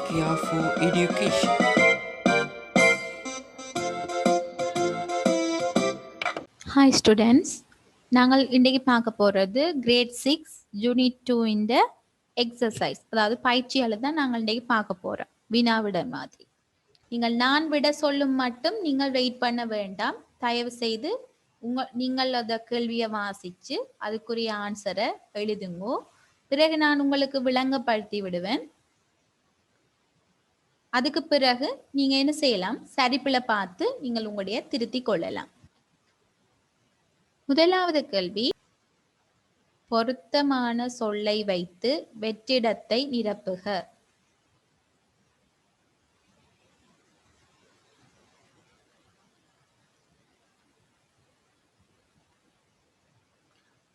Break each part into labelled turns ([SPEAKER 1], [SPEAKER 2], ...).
[SPEAKER 1] Care for Education.
[SPEAKER 2] Hi students, நாங்கள் இன்றைக்கு பார்க்க போகிறது கிரேட் 6 யூனிட் 2 இந்த எக்ஸசைஸ், அதாவது பயிற்சியால் தான் நாங்கள் இன்றைக்கு பார்க்க போகிறோம். வினாவிட மாதிரி நான் விட சொல்லும் மட்டும் நீங்கள் வெயிட் பண்ண வேண்டாம். தயவு செய்து நீங்கள் அந்த கேள்வியை வாசித்து அதுக்குரிய ஆன்சரை எழுதுங்கோ. பிறகு நான் உங்களுக்கு விளங்கப்படுத்தி விடுவேன். அதுக்கு பிறகு நீங்கள் என்ன செய்யலாம், சரிப்பில் பார்த்து நீங்கள் உங்களுடைய திருத்தி கொள்ளலாம். முதலாவது கேள்வி, பொருத்தமான சொல்லை வைத்து வெற்றிடத்தை நிரப்புக.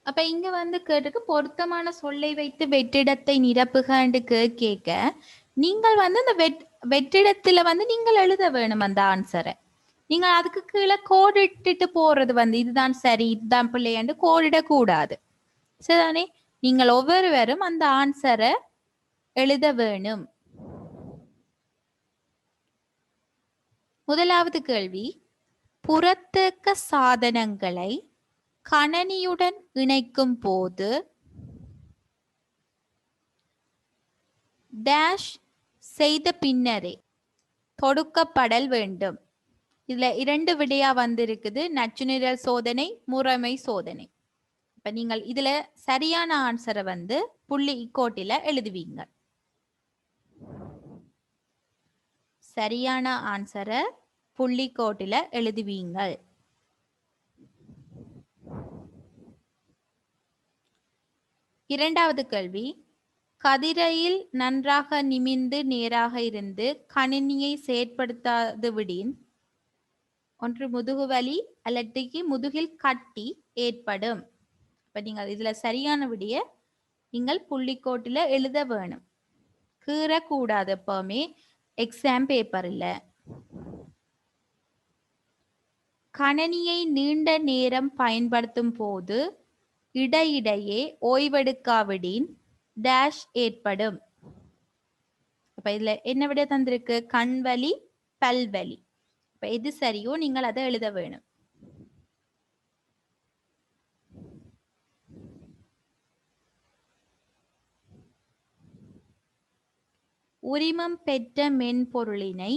[SPEAKER 2] அப்ப இங்க கேட்டுக்கு பொருத்தமான சொல்லை வைத்து வெற்றிடத்தை நிரப்புகன்னு கேட்க நீங்கள் இந்த வெற்றிடத்துல நீங்கள் எழுத வேணும் அந்த ஆன்சரை. நீங்கள் அதுக்கு கீழே கோடிட்டு போறது இதுதான் சரி இதுதான் பிள்ளையாண்டு கோடிட கூடாது. சரிதானே? நீங்கள் ஒவ்வொருவரும் அந்த ஆன்சரை எழுத வேணும். முதலாவது கேள்வி, புறத்தேக்க சாதனங்களை கணனியுடன் இணைக்கும் போது டேஷ் செய்த பின்னரே தொடுக்கப்படல் வேண்டும். இதுல 2 விடையா வந்திருக்குது, நச்சுநிரல் சோதனை, முறைமை சோதனை. இப்ப நீங்கள் இதுல சரியான ஆன்சரை புள்ளி கோட்டில எழுதுவீங்க. சரியான ஆன்சரை புள்ளி கோட்டில எழுதுவீங்கள். இரண்டாவது கேள்வி, கதிரையில் நன்றாக நிமிர்ந்து நேராக இருந்து கணினியை செயற்படுத்தாது விடின் ஒன்று முதுகு வலி அல்லது முதுகில் கட்டி ஏற்படும். இப்ப நீங்கள் இதுல சரியான விடிய நீங்கள் புள்ளிக்கோட்டில எழுத வேணும். கீறக்கூடாது எப்பவுமே எக்ஸாம் பேப்பர்ல. கணினியை நீண்ட நேரம் பயன்படுத்தும் போது இடையிடையே ஓய்வெடுக்காவிடின் டேஷ் ஏற்படும். அப்ப இதுல என்ன விட தந்திருக்கு, கண்வலி பல்வலி. இப்ப எது சரியோ நீங்கள் அதை எழுத வேணும். உரிமம் பெற்ற மென்பொருளினை,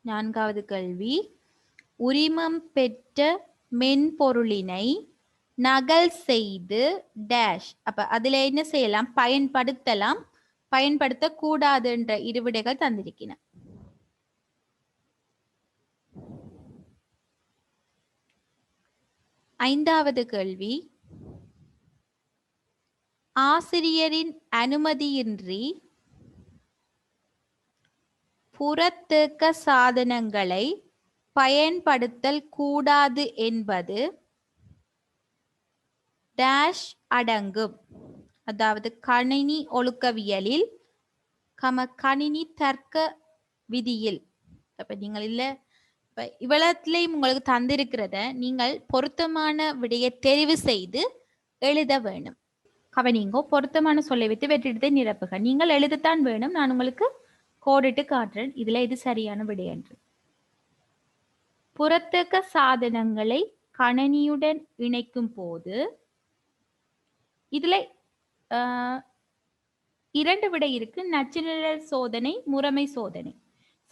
[SPEAKER 2] நான்காவது கேள்வி, உரிமம் பெற்ற மென்பொருளினை நகல் செய்து டேஷ். அப்ப அதுல என்ன செய்யலாம், பயன்படுத்தலாம், பயன்படுத்தக்கூடாது என்ற இருவிடைகள் தந்திருக்கிறேன். ஐந்தாவது கேள்வி, ஆசிரியரின் அனுமதியின்றி புறத்தேக்க சாதனங்களை பயன்படுத்தல் கூடாது என்பது டேஷ் அடங்கும். அதாவது கணினி ஒழுக்கவியலில் கணினி தர்க்க விதியில். அப்ப நீங்கள் இல்ல இவ்வளத்திலையும் உங்களுக்கு தந்திருக்கிறத நீங்கள் பொருத்தமான விடையை தெரிவு செய்து எழுத வேணும். கவனிங்கோ, பொருத்தமான சொல்லை வைத்து வெற்றிடத்தை நிரப்புக. நீங்கள் எழுதத்தான் வேணும், நான் உங்களுக்கு கோடிட்டு காட்டுறேன் இதுல இது சரியான விடை என்று. புறத்தேக்க சாதனங்களை கணினியுடன் இணைக்கும் போது இதுல 2 விடை இருக்கு, நச்சுநிரல் சோதனை, முறைமை சோதனை.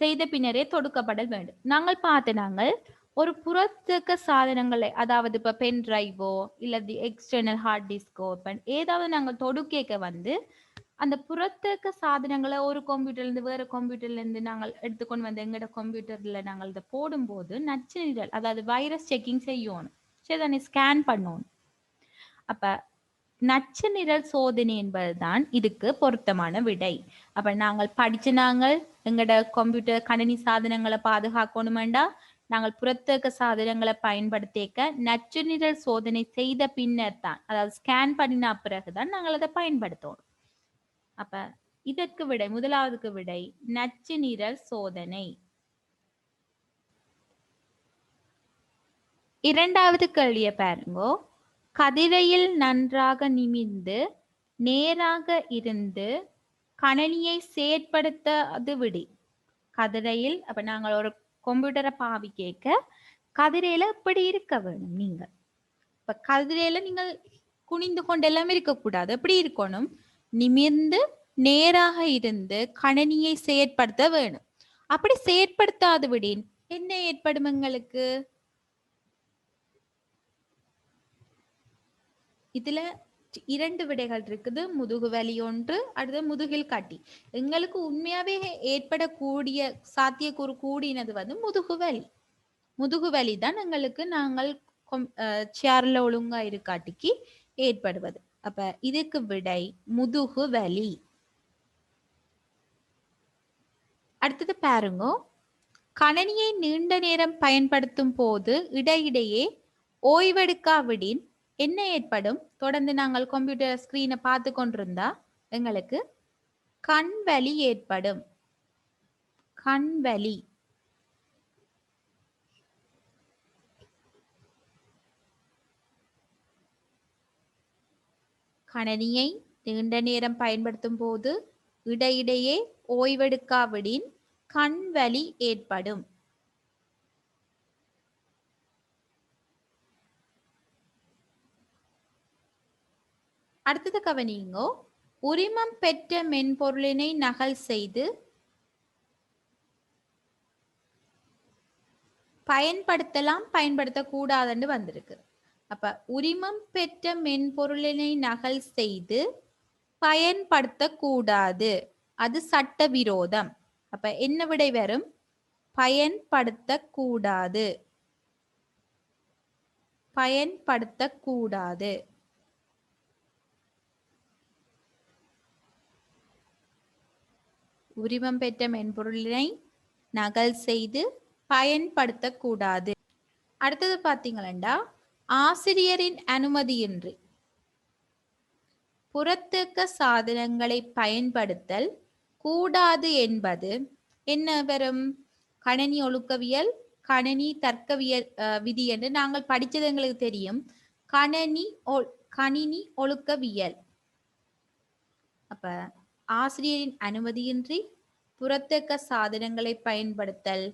[SPEAKER 2] செய்த பின்னரே தொடுக்கப்படல் வேண்டும். நாங்கள் ஒரு புறத்தேக்க சாதனங்களை, அதாவது இப்ப பென் டிரைவோ இல்லது எக்ஸ்டர்னல் ஹார்ட் டிஸ்கோ ஏதாவது நாங்கள் தொடுக்க அந்த புறத்தேக்க சாதனங்களை ஒரு கம்ப்யூட்டர்ல இருந்து வேற கம்ப்யூட்டர்ல இருந்து நாங்கள் எடுத்துக்கொண்டு எங்கட கம்ப்யூட்டர்ல நாங்கள் இதை போடும்போது நச்சுநிரல், அதாவது வைரஸ் செக்கிங் செய்யணும், சரி, ஸ்கேன் பண்ணணும். அப்ப நச்சுநிரல் சோதனை என்பதுதான் இதுக்கு பொருத்தமான விடை. அப்ப நாங்கள் எங்கட கம்ப்யூட்டர் கணினி சாதனங்களை பாதுகாக்கணுமெண்டா நாங்கள் புறத்தேக்க சாதனங்களை பயன்படுத்திக்க நச்சுநிரல் சோதனை செய்த பின்னர் தான், அதாவது ஸ்கேன் பண்ணின பிறகுதான் நாங்கள் அதை பயன்படுத்தணும். அப்ப இதற்கு விடை, முதலாவதுக்கு விடை நச்சுநிரல் சோதனை. இரண்டாவது கேள்வியை பாருங்கோ, கதிரையில் நன்றாக நிமிர்ந்து நேராக இருந்து கணினியை செயற்படுத்த அது விடி கதிரையில் அப்ப நாங்கள் ஒரு கம்ப்யூட்டரை பாவி கேட்க கதிரையில இப்படி இருக்க வேணும் நீங்கள். இப்ப கதிரையில நீங்கள் குனிந்து கொண்டெல்லாம் இருக்கக்கூடாது. எப்படி இருக்கணும்? நிமிர்ந்து நேராக இருந்து கணினியை செயற்படுத்த வேணும். அப்படி செயற்படுத்தாது விடின் என்ன ஏற்படும் எங்களுக்கு? இதுல 2 விடைகள் இருக்குது. முதுகு வலி ஒன்று, அடுத்து முதுகில் கட்டி. எங்களுக்கு உண்மையாவே ஏற்படக்கூடிய சாத்தியக்கூறு கூடினது வந்து முதுகு வலி. முதுகு வலி தான் எங்களுக்கு நாங்கள் சேர்ல ஒழுங்கா இருக்காட்டிக்கு ஏற்படுவது. அப்ப இதுக்கு விடை முதுகு வலி. அடுத்தது பாருங்க, கணினியை நீண்ட நேரம் பயன்படுத்தும் போது இடையிடையே ஓய்வெடுக்காவிடின் என்ன ஏற்படும்? தொடர்ந்து நாங்கள் கம்ப்யூட்டர் ஸ்கிரீனை பார்த்து கொண்டிருந்தா எங்களுக்கு கண் வலி ஏற்படும். கண் வலி. கணினியை நீண்ட நேரம் பயன்படுத்தும் போது இடையிடையே ஓய்வெடுக்காவிடின் கண் வலி ஏற்படும். அடுத்தது கவனிங்கோ, உரிமம் பெற்ற மென்பொருளினை நகல் செய்து பயன்படுத்தலாம் பயன்படுத்தக்கூடாதுன்னு வந்திருக்கு. அப்ப உரிமம் பெற்ற மென்பொருளினை நகல் செய்து பயன்படுத்தக்கூடாது, அது சட்டவிரோதம். அப்ப என்ன விடை வரும்? பயன்படுத்தக்கூடாது. பயன்படுத்தக்கூடாது. உரிமம் பெற்ற மென்பொருளினை நகல் செய்து பயன்படுத்தக்கூடாது. அடுத்தது பாத்தீங்களா, ஆசிரியரின் அனுமதியின்றி புறத்தக்க சாதனங்களை பயன்படுத்தல் கூடாது என்பது என்ன வரும்? கணினி ஒழுக்கவியல், கணினி தர்க்கவியல் விதி என்று நாங்கள் படித்தது எங்களுக்கு தெரியும். கணினி ஒழுக்கவியல். அப்ப ஆசிரியரின் அனுமதியின்றி புறத்தக்க சாதனங்களை பயன்படுத்தல்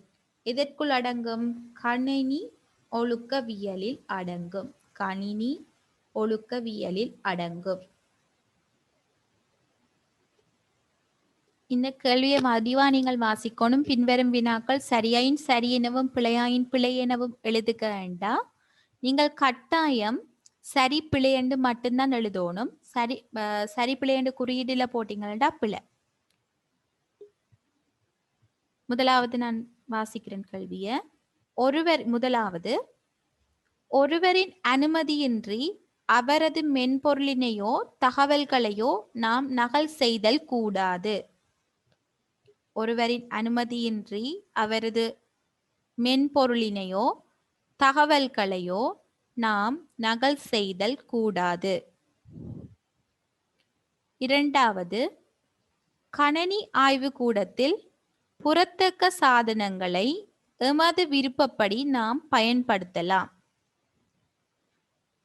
[SPEAKER 2] எதற்குள் அடங்கும்? கணினி ஒழுக்கவியலில் அடங்கும். கணினி ஒழுக்கவியலில் அடங்கும். இந்த கேள்வியை மதிவா நீங்கள் வாசிக்கணும். பின்வரும் வினாக்கள் சரியாயின் சரி எனவும் பிழையாயின் பிழை எனவும் எழுதுக வேண்டாம். நீங்கள் கட்டாயம் சரி பிழை என்று மட்டும்தான் எழுதணும். சரி பிழை என்று குறியீடுல போட்டீங்கன்னா பிழை. முதலாவது நான் வாசிக்கிறேன் கேள்விய. முதலாவது, ஒருவரின் அனுமதியின்றி அவரது மென்பொருளினையோ தகவல்களையோ நாம் நகல் செய்தல் கூடாது. ஒருவரின் அனுமதியின்றி அவரது மென்பொருளினையோ தகவல்களையோ நாம் நகல் செய்தல் கூடாது. இரண்டாவது, கணினி ஆய்வுக்கூடத்தில் புறத்தக்க சாதனங்களை எமது விருப்பப்படி நாம் பயன்படுத்தலாம்.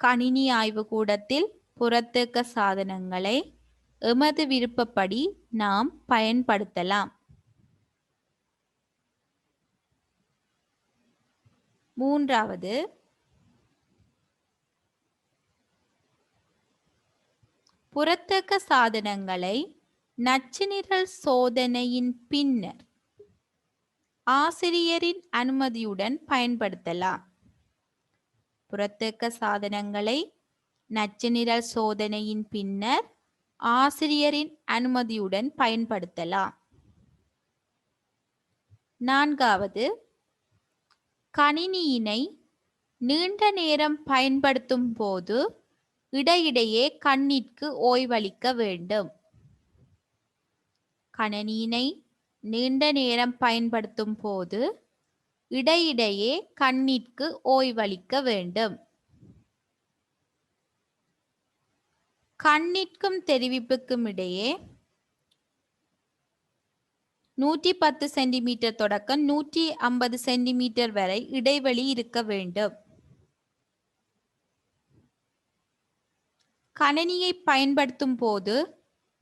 [SPEAKER 2] கணினி ஆய்வுக்கூடத்தில் புறத்தக்க சாதனங்களை எமது விருப்பப்படி நாம் பயன்படுத்தலாம். மூன்றாவது, புறத்தக்க சாதனங்களை நச்சுநிரல் சோதனையின் பின்னர் ஆசிரியரின் அனுமதியுடன் பயன்படுத்தலாம். புறத்தக்க சாதனங்களை நச்சுநிரல் சோதனையின் பின்னர் ஆசிரியரின் அனுமதியுடன் பயன்படுத்தலாம். நான்காவது, கணினியினை நீண்ட நேரம் பயன்படுத்தும் போது இடையிடையே கண்ணிற்கு ஓய்வளிக்க வேண்டும். கணினியினை நீண்ட நேரம் பயன்படுத்தும் போது இடையிடையே கண்ணிற்கு ஓய்வளிக்க வேண்டும். கண்ணிற்கும் தெரிவிப்புக்கும் இடையே 110 சென்டிமீட்டர் தொடக்கம் 150 சென்டிமீட்டர் வரை இடைவெளி இருக்க வேண்டும். கணினியை பயன்படுத்தும் போது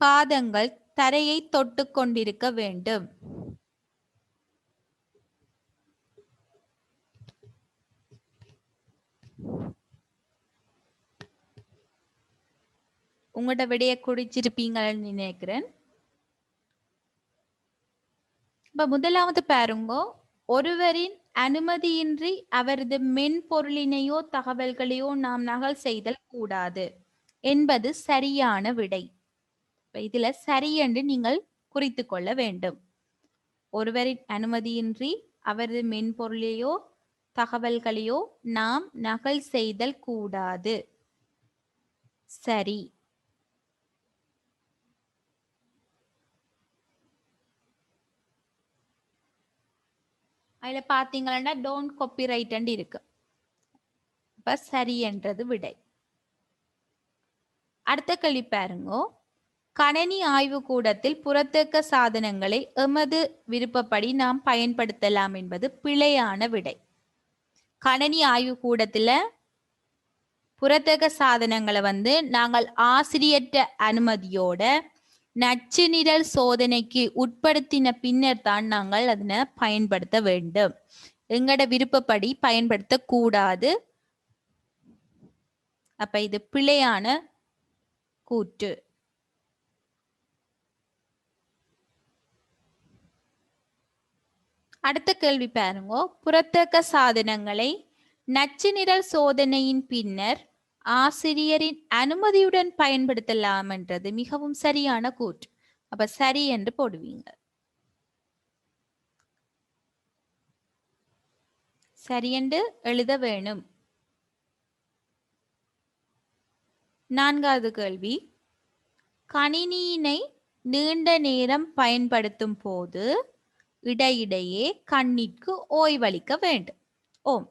[SPEAKER 2] பாதங்கள் தரையை தொட்டு கொண்டிருக்க வேண்டும். உங்களோட விடைய குடிச்சிருப்பீங்கன்னு நினைக்கிறேன். இப்ப முதலாவது பாருங்க, ஒருவரின் அனுமதியின்றி அவரது மென்பொருளினையோ தகவல்களையோ நாம் நகல் செய்தல் கூடாது என்பது சரியான விடை. இதுல சரி என்று நீங்கள் குறித்து கொள்ள வேண்டும். ஒருவரின் அனுமதியின்றி அவரது மென்பொருளையோ தகவல்களையோ நாம் நகல் செய்தல் கூடாது. சரி. அதுல பாத்தீங்கன்னா டோன்ட் காப்பிரைட் இருக்கு. இப்ப சரி என்றது விடை. அடுத்த கேள்வி பாருங்க, கணனி ஆய்வு கூடத்தில் புறத்தக்க சாதனங்களை எமது விருப்பப்படி நாம் பயன்படுத்தலாம் என்பது பிழையான விடை. கணனி ஆய்வு கூடத்துல புறத்தக்க சாதனங்களை நாங்கள் ஆசிரியற்ற அனுமதியோட நச்சு நிரல் சோதனைக்கு உட்படுத்தின பின்னர் தான் நாங்கள் அதனை பயன்படுத்த வேண்டும். எங்கட விருப்பப்படி பயன்படுத்த கூடாது. அப்ப இது பிழையான கூற்று. அடுத்த கேள்வி பாருங்க, புறத்தக்க சாதனங்களை நச்சு நிரல் சோதனையின் பின்னர் ஆசிரியரின் அனுமதியுடன் பயன்படுத்தலாம் என்றது மிகவும் சரியான கூற்று. அப்ப சரி என்று போடுவீங்க. சரி என்று எழுத வேணும். நான்காவது கேள்வி, கணினியினை நீண்ட நேரம் பயன்படுத்தும் போது இடையிடையே கண்ணிற்கு ஓய்வளிக்க வேண்டும். ஓம்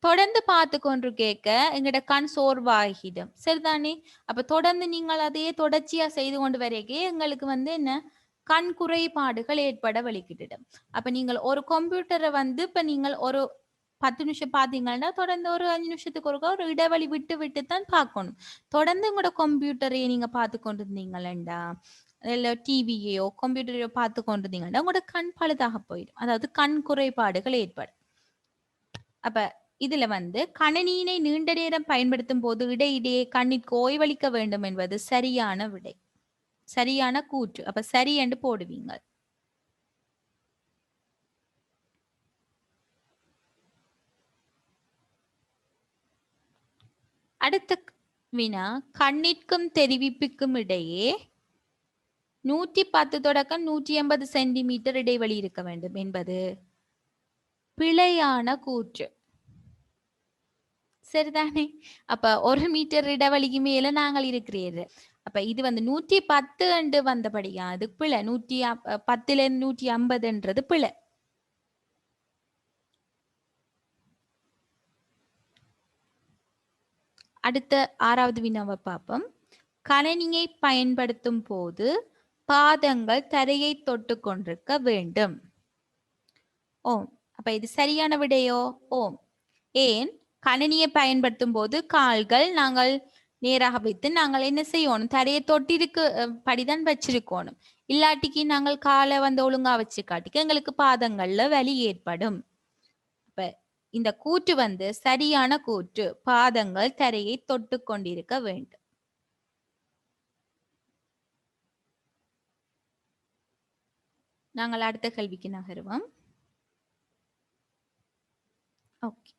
[SPEAKER 2] தொடர்ந்து பார்த்து கொண்டு கேட்க எங்கட கண் சோர்வாகிடும். சரிதானே? அப்ப தொடர்ந்து நீங்கள் அதையே தொடர்ச்சியா செய்து கொண்டு வரைக்கே எங்களுக்கு என்ன கண் குறைபாடுகள் ஏற்பட வலிக்கிடும். அப்ப நீங்கள் ஒரு கம்ப்யூட்டரை இப்ப நீங்கள் ஒரு 10 நிமிஷம் பாத்தீங்கன்னா தொடர்ந்து ஒரு 5 நிமிஷத்துக்கு ஒரு இடைவெளி விட்டு விட்டு தான் பார்க்கணும். தொடர்ந்து உங்களோட கம்ப்யூட்டரையே நீங்க பார்த்து கொண்டிருந்தீங்களா, இல்ல டிவியோ கம்ப்யூட்டரையோ பார்த்து கொண்டிருந்தீங்கன்னா உங்களோட கண் பழுதாக போயிடும். அதாவது கண் குறைபாடுகள் ஏற்படும். அப்ப இதுல கணினியினை நீண்ட நேரம் பயன்படுத்தும் போது இடையிடையே கண்ணிற்கு ஓய்வளிக்க வேண்டும் என்பது சரியான விடை, சரியான கூற்று. அப்ப சரி என்று போடுவீங்க. அடுத்த வினா, கண்ணிற்கும் தெரிவிப்புக்கும் இடையே 110 தொடக்கம் 180 சென்டிமீட்டர் இடைவெளி இருக்க வேண்டும் என்பது பிழையான கூற்று. சரிதானே? அப்ப 1 மீட்டர் இடைவெளிக்கு மேல நாங்கள் இருக்கிறீர்கள். அப்ப இது 110 என்று வந்தபடியா அது பிழை. 110 150 என்றது பிழை. அடுத்த 6வது வினாவை பார்ப்போம். கணினியை பயன்படுத்தும் போது பாதங்கள் தரையை தொட்டு கொண்டிருக்க வேண்டும். ஓம். அப்ப இது சரியான விடையோ? ஓம். ஏன்? கணினியை பயன்படுத்தும் போது கால்கள் நாங்கள் நேராக வைத்து நாங்கள் என்ன செய்யணும், தரையை தொட்டிருக்கு படிதான் வச்சிருக்கணும். இல்லாட்டிக்கு நாங்கள் காலை ஒழுங்கா வச்சு காட்டிக்கு எங்களுக்கு பாதங்கள்ல வலி ஏற்படும். அப்ப இந்த கூற்று சரியான கூற்று. பாதங்கள் தரையை தொட்டு கொண்டிருக்க வேண்டும். நாங்கள் அடுத்த கேள்விக்கு நகருவோம். ஓகே.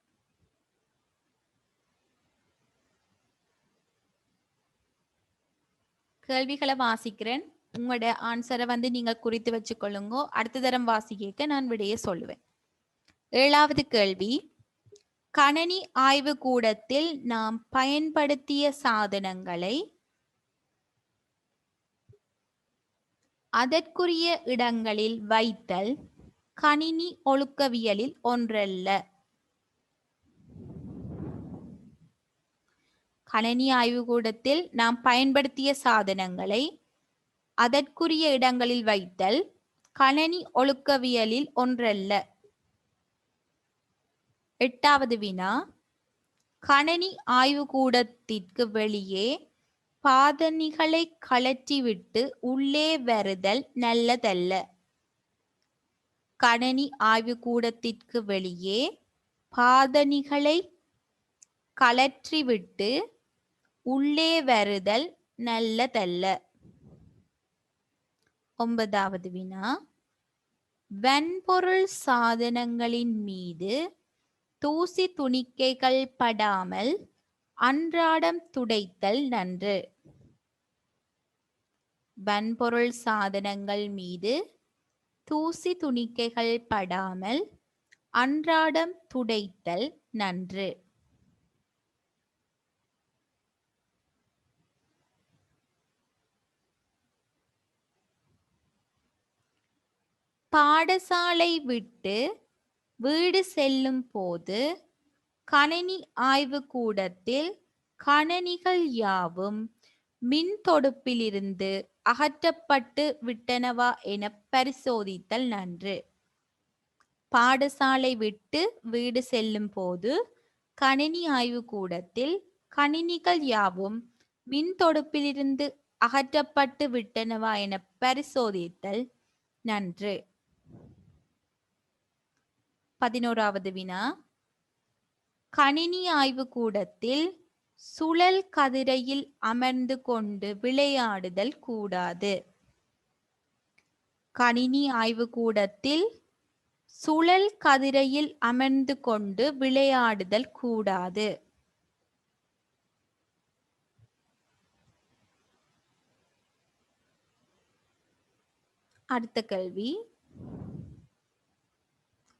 [SPEAKER 2] கேள்விகளை வாசிக்கிறேன். உங்களோட ஆன்சரை நீங்க குறித்து வச்சுக்கொள்ளுங்க. அடுத்த தரம் வாசிக்க நான் விடையை சொல்லுவேன். 7வது கேள்வி, கணனி ஆய்வு கூடத்தில் நாம் பயன்படுத்திய சாதனங்களை அதற்குரிய இடங்களில் வைத்தல் கணினி ஒழுக்கவியலில் ஒன்றல்ல. கணினி ஆய்வுக்கூடத்தில் நாம் பயன்படுத்திய சாதனங்களை அதற்குரிய இடங்களில் வைத்தல் கணினி ஒழுக்கவியலில் ஒன்றல்ல. 8வது வினா, கணினி ஆய்வுக்கூடத்திற்கு வெளியே பாதணிகளை கழற்றிவிட்டு உள்ளே வருதல் நல்லதல்ல. கணனி ஆய்வுக்கூடத்திற்கு வெளியே பாதணிகளை கழற்றிவிட்டு உள்ளே வருதல் நல்லதல்ல. 9வது வினா, வன்பொருள் சாதனங்களின் மீது தூசி துணிக்கைகள் படாமல் அன்றாடம் துடைத்தல் நன்று. வன்பொருள் சாதனங்கள் மீது தூசி துணிக்கைகள் படாமல் அன்றாடம் துடைத்தல் நன்று. பாடசாலை விட்டு வீடு செல்லும் போது கணினி ஆய்வுக்கூடத்தில் கணனிகள் யாவும் மின் தொடுப்பிலிருந்து அகற்றப்பட்டு விட்டனவா என பரிசோதித்தல் நன்று. பாடசாலை விட்டு வீடு செல்லும் போது கணினி ஆய்வுக்கூடத்தில் கணினிகள் யாவும் மின் தொடுப்பிலிருந்து அகற்றப்பட்டு விட்டனவா என பரிசோதித்தல் நன்று. 11வது வினா, கணினி ஆய்வுக்கூடத்தில் சுழல் கதிரையில் அமர்ந்து கொண்டு விளையாடுதல் கூடாது. கணினி ஆய்வுக்கூடத்தில் சுழல் கதிரையில் அமர்ந்து கொண்டு விளையாடுதல் கூடாது. அடுத்த கேள்வி,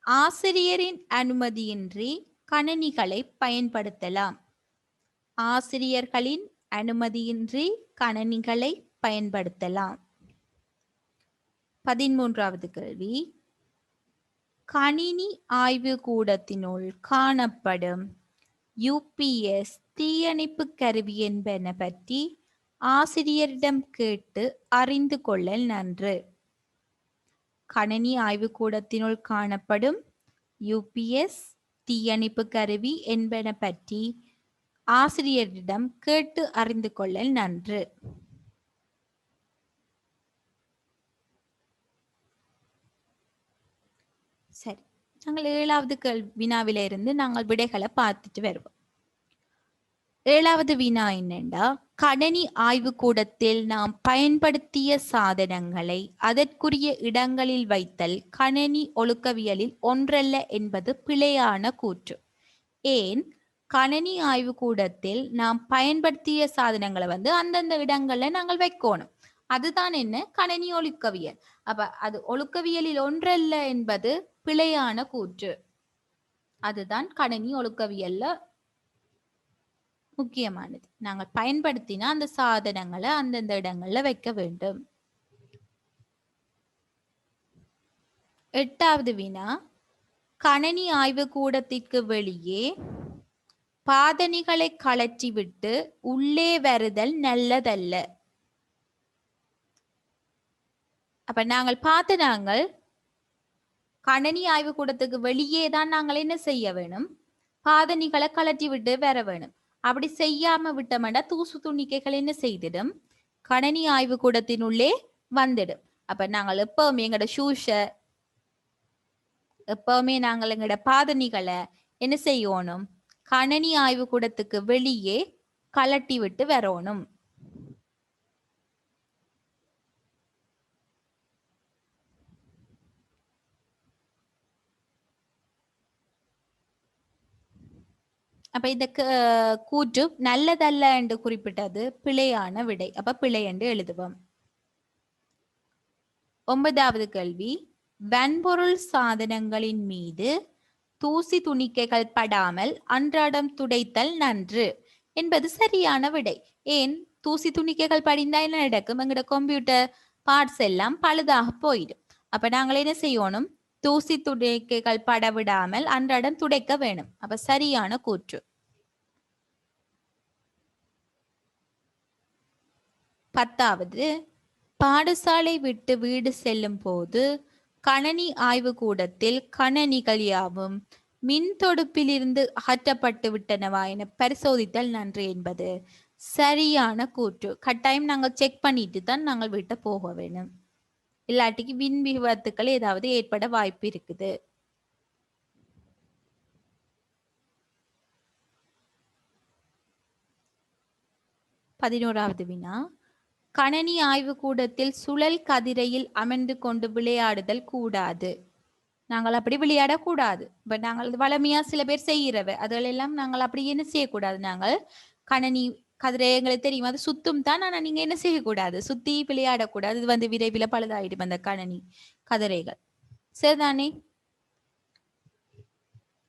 [SPEAKER 2] ஆசிரியரின் அனுமதியின்றி கணினிகளை பயன்படுத்தலாம். ஆசிரியர்களின் அனுமதியின்றி கணினிகளை பயன்படுத்தலாம். 13வது கேள்வி, கணினி ஆய்வுக்கூடத்தினுள் காணப்படும் UPS தீயணைப்பு கருவி என்பன பற்றி ஆசிரியரிடம் கேட்டு அறிந்து கொள்ளல் நன்று. கணினி ஆய்வுக்கூடத்தினுள் காணப்படும் UPS தீயணைப்பு கருவி என்பன பற்றி ஆசிரியரிடம் கேட்டு அறிந்து கொள்ளல் நன்று. சரி, நாங்கள் 7வது வினாவிலிருந்து நாங்கள் விடைகளை பார்த்துட்டு வருவோம். 7வது வினா என்னண்டா, கணினி ஆய்வுக்கூடத்தில் நாம் பயன்படுத்திய சாதனங்களை அதற்குரிய இடங்களில் வைத்தல் கணினி ஒழுக்கவியலில் ஒன்றல்ல என்பது பிழையான கூற்று. ஏன்? கணினி ஆய்வுக்கூடத்தில் நாம் பயன்படுத்திய சாதனங்களை அந்தந்த இடங்கள்ல நாங்கள் வைக்கணும். அதுதான் என்ன? கணினி ஒழுக்கவியல். அப்ப அது ஒழுக்கவியலில் ஒன்றல்ல என்பது பிழையான கூற்று. அதுதான் கணினி ஒழுக்கவியல்ல முக்கியமானது. நாங்கள் பயன்படுத்தினா அந்த சாதனங்களை அந்தந்த இடங்கள்ல வைக்க வேண்டும். 8வது வினா, கணினி ஆய்வுக்கூடத்திற்கு வெளியே பாதணிகளை கழற்றிவிட்டு உள்ளே வருதல் நல்லதல்ல. அப்ப நாங்கள் கணினி ஆய்வுக்கூடத்துக்கு வெளியே தான் நாங்கள் என்ன செய்ய வேணும்? பாதணிகளை கழற்றி விட்டு வர வேணும். அப்படி செய்யாம விட்டோம்னா தூசு துணிக்கைகள் என்ன செய்திடும்? கணினி ஆய்வுக்கூடத்தினுள்ளே வந்துடும். அப்ப நாங்கள் எப்பவுமே எங்களோட எப்பவுமே நாங்கள் எங்களோட பாதணிகளை என்ன செய்யணும்? கணினி ஆய்வுக்கூடத்துக்கு வெளியே கழட்டி விட்டு வரணும். அப்ப இந்த கூற்று நல்லதல்ல என்று குறிப்பிட்டது பிழையான விடை. அப்ப பிழை என்று எழுதுவோம். 9வது கேள்வி, வன்பொருள் சாதனங்களின் மீது தூசி துணிக்கைகள் படாமல் அன்றாடம் துடைத்தல் நன்று என்பது சரியான விடை. ஏன்? தூசி துணிக்கைகள் படிந்தா என்ன நடக்கும்? எங்களோட கம்ப்யூட்டர் பார்ட்ஸ் எல்லாம் பழுதாக போயிடும். அப்ப நாங்கள் என்ன செய்யணும்? தூசி துணிக்கைகள் பட விடாமல் அன்றாடம் துடைக்க வேணும். அப்ப சரியான கூற்று. 10வது, பாடசாலை விட்டு வீடு செல்லும் போது கணினி ஆய்வுக்கூடத்தில் கணினிகள் யாவும் மின் தொடுப்பிலிருந்து அகற்றப்பட்டு விட்டனவா என பரிசோதித்தல் நன்று என்பது சரியான கூற்று. கட்டாயம் நாங்கள் செக் பண்ணிட்டு தான் நாங்கள் வீட்டை போக வேணும். இல்லாட்டிக்கு மின் விபத்துக்கள் ஏதாவது ஏற்பட வாய்ப்பு இருக்குது. பதினோராவது வினா, கணனி ஆய்வு கூடத்தில் சுழல் கதிரையில் அமர்ந்து கொண்டு விளையாடுதல் கூடாது. நாங்கள் அப்படி விளையாடக்கூடாது. இப்ப நாங்கள் வளமையா சில பேர் செய்யறவ அதெல்லாம் நாங்கள் அப்படி என்ன செய்யக்கூடாது. நாங்கள் கணனி கதிரை எங்களுக்கு தெரியும் அது சுத்தும் தான். ஆனா நீங்க என்ன செய்யக்கூடாது, சுத்தி விளையாடக்கூடாது. இது வந்து விரைவில் பழுதாயிடும் அந்த கணனி கதிரைகள். சரிதானே?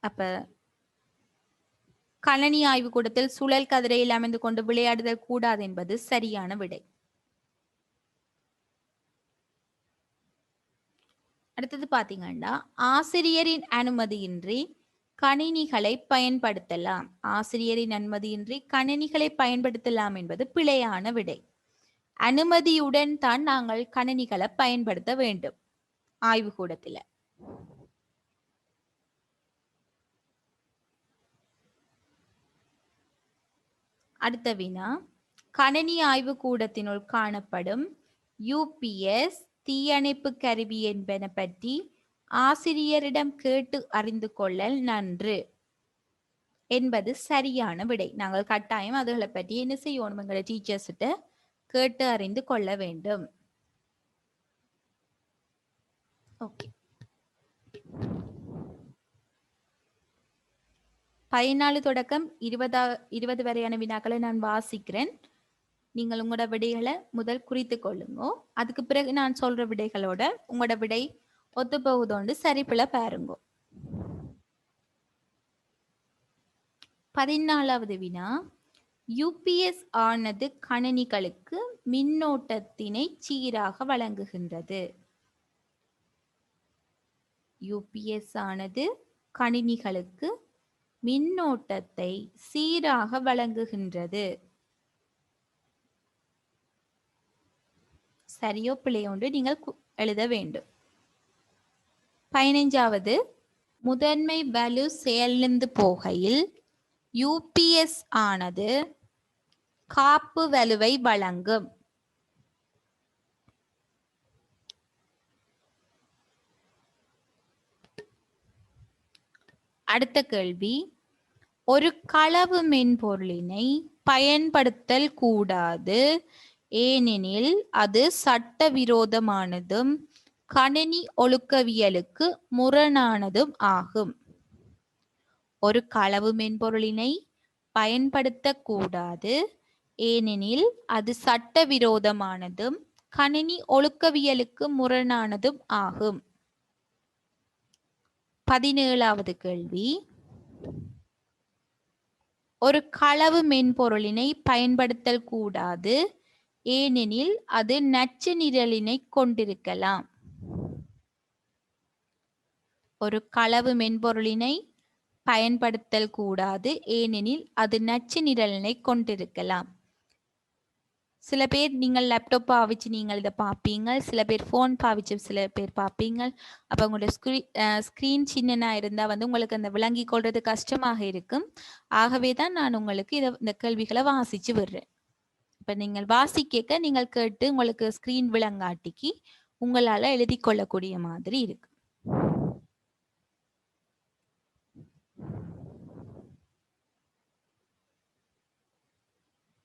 [SPEAKER 2] அப்ப கணனி ஆய்வு கூடத்தில் சுழல் கதிரையில் அமைந்து கொண்டு விளையாடுதல் கூடாது என்பது சரியான விடை. அடுத்தது பாத்தீங்கன்னா, ஆசிரியரின் அனுமதியின்றி கணினிகளை பயன்படுத்தலாம். ஆசிரியரின் அனுமதியின்றி கணினிகளை பயன்படுத்தலாம் என்பது பிழையான விடை. அனுமதியுடன் தான் நாங்கள் கணினிகளை பயன்படுத்த வேண்டும் ஆய்வுக்கூடத்தில். அடுத்த வினா, கணினி ஆய்வு கூடத்தினுள் காணப்படும் யூபிஎஸ் தீயணைப்பு கருவி என்பன பற்றி ஆசிரியரிடம் கேட்டு அறிந்து கொள்ளல் நன்று என்பது சரியான விடை. நாங்கள் கட்டாயம் அதுகளை பற்றி என்ன செய்யணும், எங்களை டீச்சர்ஸ்கிட்ட கேட்டு அறிந்து கொள்ள வேண்டும். ஓகே, 14 தொடக்கம் 20 வரையான வினாக்களை நான் வாசிக்கிறேன். நீங்கள் உங்களோட விடைகளை முதல் குறித்து கொள்ளுங்க. அதுக்கு பிறகு நான் சொல்ற விடைகளோட உங்களோட விடை ஒத்து போகுதோண்டு சரிப்புல பாருங்க. 14வது வினா, யூபிஎஸ் ஆனது கணினிகளுக்கு மின்னோட்டத்தினை சீராக வழங்குகின்றது. யூபிஎஸ் ஆனது கணினிகளுக்கு மின்னோட்டத்தை சீராக வழங்குகின்றது. சரியோ பிழையோ நீங்கள் எழுத வேண்டும். 15வது, முதன்மை வலு செயலிழந்து போகையில் யூபிஎஸ் ஆனது காப்பு வலுவை வழங்கும். அடுத்த கேள்வி, ஒரு களவு மென்பொருளினை பயன்படுத்தல் கூடாது, ஏனெனில் அது சட்டவிரோதமானதும் கணினி ஒழுக்கவியலுக்கு முரணானதும் ஆகும். ஒரு களவு மென்பொருளினை பயன்படுத்தக்கூடாது, ஏனெனில் அது சட்டவிரோதமானதும் கணினி ஒழுக்கவியலுக்கு முரணானதும் ஆகும். 17வது கேள்வி, ஒரு களவு மென்பொருளினை பயன்படுத்தல் கூடாது, ஏனெனில் அது நச்சு நிரலினை கொண்டிருக்கலாம். ஒரு களவு மென்பொருளினை பயன்படுத்தல் கூடாது, ஏனெனில் அது நச்சு நிரலினை கொண்டிருக்கலாம். சில பேர் நீங்கள் லேப்டாப் பாவிச்சு நீங்கள் இதை பார்ப்பீங்க, சில பேர் ஃபோன் பாவிச்சு சில பேர் பார்ப்பீங்க. அப்போ உங்களோட ஸ்க்ரீன் சின்னனா இருந்தால் வந்து உங்களுக்கு அந்த விளங்கி கொள்றது கஷ்டமாக இருக்கும். ஆகவே தான் நான் உங்களுக்கு இந்த கேள்விகளை வாசிச்சு விடுறேன். இப்போ நீங்கள் வாசிக்க நீங்கள் கேட்டு உங்களுக்கு ஸ்க்ரீன் விளங்காட்டிக்கு உங்களால் எழுதி கொள்ளக்கூடிய மாதிரி இருக்கு.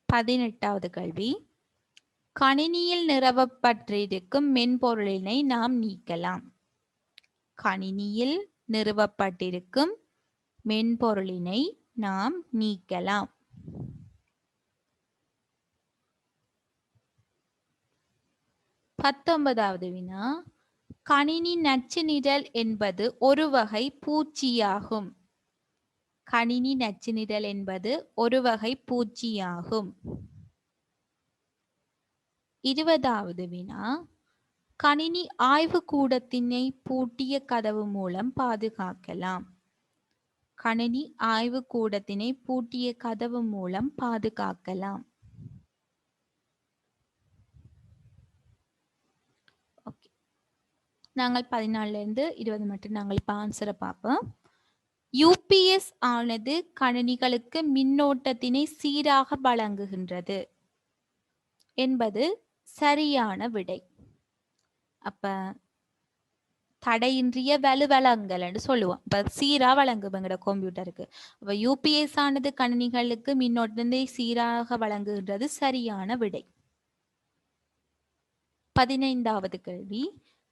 [SPEAKER 2] 18வது கேள்வி, கணினியில் நிறுவப்பட்டிருக்கும் மென்பொருளினை நாம் நீக்கலாம். கணினியில் நிறுவப்பட்டிருக்கும் மென்பொருளினை நாம் நீக்கலாம். 19வது வினா, கணினி நச்சு நிரல் என்பது ஒரு வகை பூச்சியாகும். கணினி நச்சு நிரல் என்பது ஒரு வகை பூச்சியாகும். 20வது வினா, கணினி ஆய்வு கூடத்தினை பூட்டிய கதவு மூலம் பாதுகாக்கலாம். கணினி ஆய்வு கூடத்தினை பூட்டிய கதவு மூலம் பாதுகாக்கலாம். நாங்கள் 14ல இருந்து 20 மட்டும் நாங்கள் இப்ப ஆன்சரை பார்ப்போம். யூபிஎஸ் ஆனது கணினிகளுக்கு மின்னோட்டத்தினை சீராக வழங்குகின்றது என்பது சரியான விடை. அப்ப தடையின்றிய வலுவழங்கல் என்று சொல்லுவோம். இப்ப சீரா வழங்கும் எங்கட கம்ப்யூட்டருக்கு. அப்ப யூபிஎஸ் ஆனது கணினிகளுக்கு மின்னோட்டத்தை சீராக வழங்குகின்றது சரியான விடை. 15வது கேள்வி,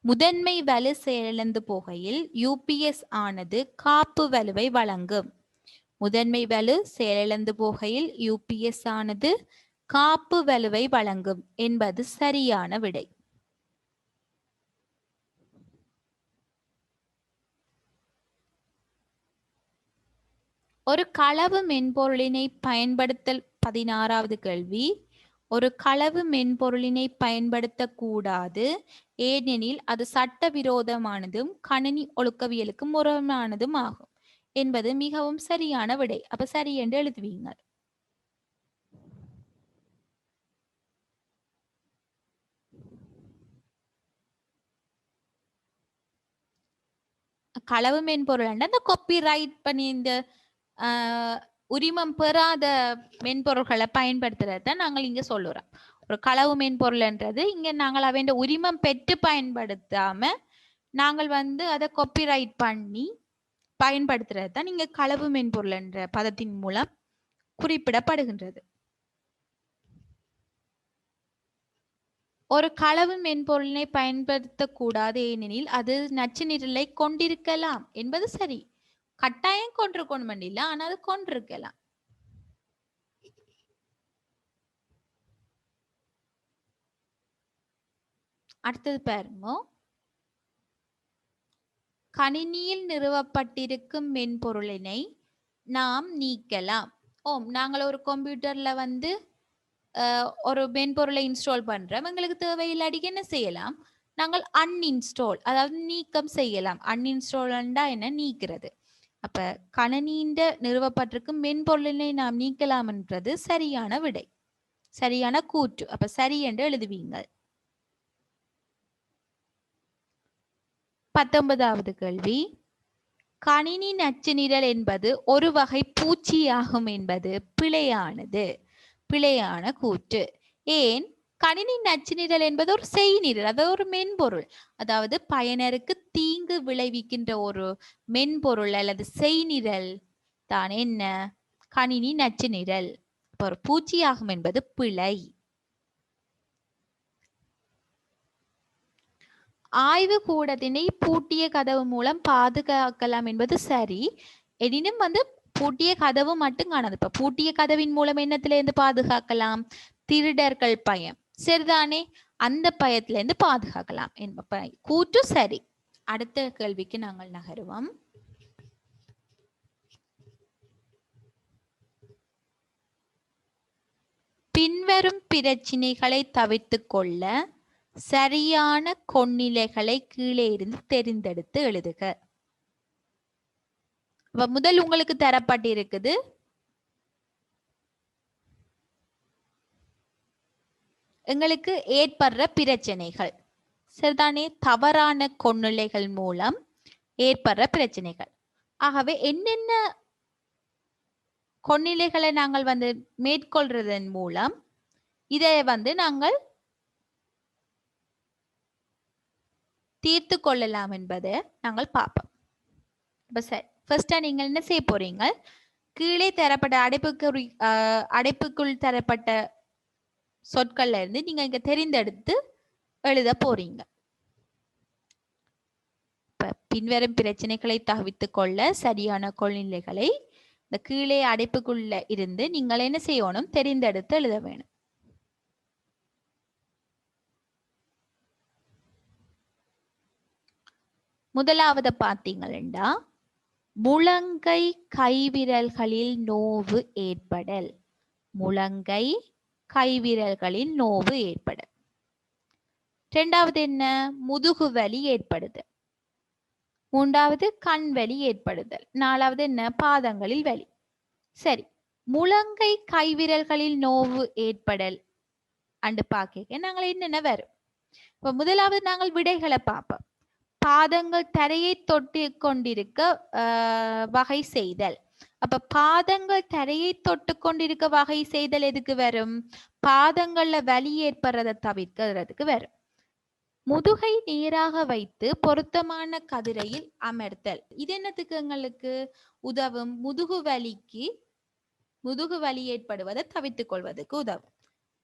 [SPEAKER 2] முதன்மை வலு செயலிழந்து போகையில் யூபிஎஸ் ஆனது காப்பு வலுவை வழங்கும். முதன்மை வலு செயலிழந்து போகையில் யூபிஎஸ் ஆனது காப்பு வலுவை வழங்கும் என்பது சரியான விடை. ஒரு களவு மென்பொருளினை பயன்படுத்தல். 16வது கேள்வி, ஒரு களவு மென்பொருளினை பயன்படுத்தக்கூடாது, ஏனெனில் அது சட்டவிரோதமானதும் கணினி ஒழுக்கவியலுக்கு முரணானதும் ஆகும் என்பது மிகவும் சரியான விடை. அப்ப சரி என்று எழுதுவீங்க. களவு மென்பொருள் அந்த காப்பி ரைட் பண்ணி இந்த உரிமம் பெறாத மென்பொருள்களை பயன்படுத்துறத நாங்கள் இங்க சொல்லுறோம். ஒரு களவு மென்பொருள்ன்றது இங்க நாங்கள் அவன் உரிமம் பெற்று பயன்படுத்தாம நாங்கள் அதை காப்பிரைட் பண்ணி பயன்படுத்துறது தான் நீங்க களவு மென்பொருள் என்ற பதத்தின் மூலம் குறிப்பிடப்படுகின்றது. ஒரு களவு மென்பொருளினை பயன்படுத்தக்கூடாது, ஏனெனில் அது நச்சு நிரலை கொண்டிருக்கலாம் என்பது சரி. கட்டாயம் கொண்டிருக்கணும் இல்ல, ஆனா அது கொண்டிருக்கலாம். அடுத்தது பாருங்க, கணினியில் நிறுவப்பட்டிருக்கும் மென்பொருளினை நாம் நீக்கலாம். நாங்கள் ஒரு கம்ப்யூட்டர்ல ஒரு மென்பொருளை இன்ஸ்டால் பண்றோம், எங்களுக்கு தேவையில்லாடிக்கு என்ன செய்யலாம், நாங்கள் அன்இன்ஸ்டால், அதாவது நீக்கம் செய்யலாம். அன்இன்ஸ்டால்ண்டா என்ன, நீக்கிறது. அப்ப கணினியில நிறுவப்பட்டிருக்கும் மென்பொருளினை நாம் நீக்கலாம் என்றது சரியான விடை, சரியான கூற்று. அப்ப சரி என்று எழுதுவீங்க. 19வது கேள்வி, கணினி நச்சு நிரல் என்பது ஒரு வகை பூச்சியாகும் என்பது பிழையானது. பிழையான கூற்று. ஏன்? கணினி நச்சு நிரல் என்பது ஒரு செய்நிரல், அதாவது ஒரு மென்பொருள், அதாவது பயனருக்கு தீங்கு விளைவிக்கின்ற ஒரு மென்பொருள் அல்லது செய்நிரல் தான் என்ன, கணினி நச்சு நிரல். ஒரு பூச்சியாகும் என்பது பிழை. ஆய்வு கூடத்தினை பூட்டிய கதவு மூலம் பாதுகாக்கலாம் என்பது சரி. எனினும் பூட்டிய கதவு மட்டும் காணாது. இப்ப பூட்டிய கதவின் மூலம் என்னத்திலிருந்து பாதுகாக்கலாம், திருடர்கள் பயம், சரிதானே, அந்த பயத்திலிருந்து பாதுகாக்கலாம் என்ப கூற்று சரி. அடுத்த கேள்விக்கு நாங்கள் நகருவோம். பின்வரும் பிரச்சினைகளை தவிர்த்து கொள்ள சரியான கொள்நிலைகளை கீழே இருந்து தெரிந்தெடுத்து எழுதுக. முதல் உங்களுக்கு தரப்பட்டிருக்குது, எங்களுக்கு ஏற்படுற பிரச்சனைகள், சரிதானே, தவறான கொள்நிலைகள் மூலம் ஏற்படுற பிரச்சனைகள். ஆகவே என்னென்ன கொள்நிலைகளை நாங்கள் மேற்கொள்றதன் மூலம் இதை நாங்கள் தீர்த்து கொள்ளலாம் என்பதை நாங்கள் பார்ப்போம். ஃபர்ஸ்டா நீங்கள் என்ன செய்ய போறீங்க, கீழே தரப்பட்ட அடைப்புக்குள் தரப்பட்ட சொற்கள்ல இருந்து நீங்க இங்க தெரிந்தெடுத்து எழுத போறீங்க. பின்வரும் பிரச்சனைகளை தவிர்த்து கொள்ள சரியான கொள்நிலைகளை இந்த கீழே அடைப்புக்குள்ள இருந்து நீங்கள் என்ன செய்யணும், தெரிந்தெடுத்து எழுத வேணும். முதலாவது பார்த்தீங்கன்னா, முழங்கை கைவிரல்களில் நோவு ஏற்படல். முழங்கை கைவிரல்களில் நோவு ஏற்படல். இரண்டாவது என்ன, முதுகு வலி ஏற்படுதல். மூன்றாவது கண் வலி ஏற்படுதல். நாலாவது என்ன, பாதங்களில் வலி. சரி, முழங்கை கைவிரல்களில் நோவு ஏற்படல் அண்டு பார்க்க நாங்கள் என்னென்ன வரும். இப்ப முதலாவது நாங்கள் விடைகளை பார்ப்போம். பாதங்கள் தரையை தொட்டு கொண்டிருக்க வகை செய்தல். அப்ப பாதங்கள் தரையை தொட்டு கொண்டிருக்க வகை செய்தல் எதுக்கு வரும்? பாதங்கள்ல வலி ஏற்படுறதை தவிர்க்கிறதுக்கு வரும். முதுகை நேராக வைத்து பொருத்தமான கதிரையில் அமர்த்தல். இது என்னத்துக்கு எங்களுக்கு உதவும்? முதுகு வலி ஏற்படுவதை தவிர்த்துக் கொள்வதற்கு உதவும்.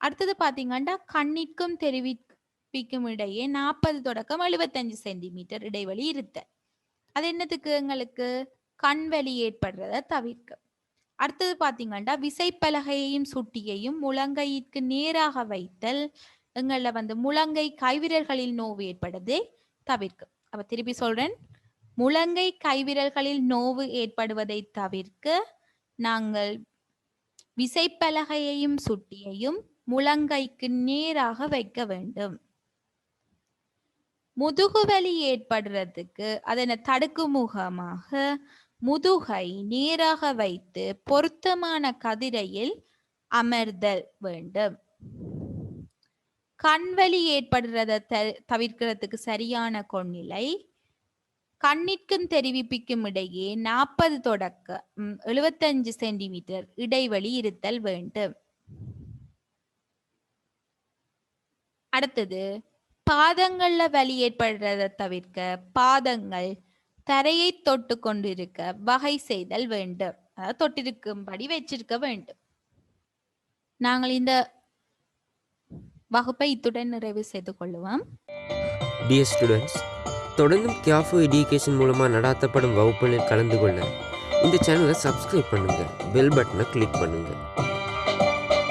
[SPEAKER 2] அடுத்தது பாத்தீங்கன்னா கண்ணிற்கும் தெரிவிக்கும் இடையே 40 தொடக்கம் 75 சென்டிமீட்டர் இடைவெளி இருத்தல். அது என்னத்துக்கு எங்களுக்கு? கண் வலி ஏற்படுறதை தவிர்க்க. அடுத்தது பாத்தீங்கன்னா விசைப்பலகையையும் சுட்டியையும் முழங்கைக்கு நேராக வைத்தல் எங்கள முழங்கை கைவிரல்களில் நோவு ஏற்படுவதை தவிர்க்கும். அப்ப திருப்பி சொல்றேன், முழங்கை கைவிரல்களில் நோவு ஏற்படுவதை தவிர்க்க நாங்கள் விசைப்பலகையையும் சுட்டியையும் முழங்கைக்கு நேராக வைக்க வேண்டும். முதுகுவலி ஏற்படுறதுக்கு அதனை தடுக்கும் முகமாக முதுகை நேராக வைத்து பொருத்தமான கதிரையில் அமர்தல் வேண்டும். கண்வலி ஏற்படுறத தவிர்க்கிறதுக்கு சரியான கொள்நிலை கண்ணிற்கும் தெரிவிப்பிக்கும் இடையே 40 தொடக்கம் 75 சென்டிமீட்டர் இடைவெளி இருத்தல் வேண்டும். அடுத்தது பாதங்கள்ல வலி ஏற்படுறத தவிர்க்க பாதங்கள் தரையை தொட்டு கொண்டிருக்க வகை செய்தல் வேண்டும். அதாவது தொட்டிருக்கும்படி வச்சிருக்க வேண்டும். நாங்கள் இந்த வகுப்பை இத்துடன் நிறைவு செய்து கொள்ளுவோம்.
[SPEAKER 3] டியர் ஸ்டூடெண்ட்ஸ், தொடர்ந்தும் கியாஃபோ எஜுகேஷன் மூலமாக நடாத்தப்படும் வகுப்புகளில் கலந்து கொள்ள இந்த சேனலை சப்ஸ்கிரைப் பண்ணுங்கள், பெல் பட்டனை கிளிக் பண்ணுங்கள்.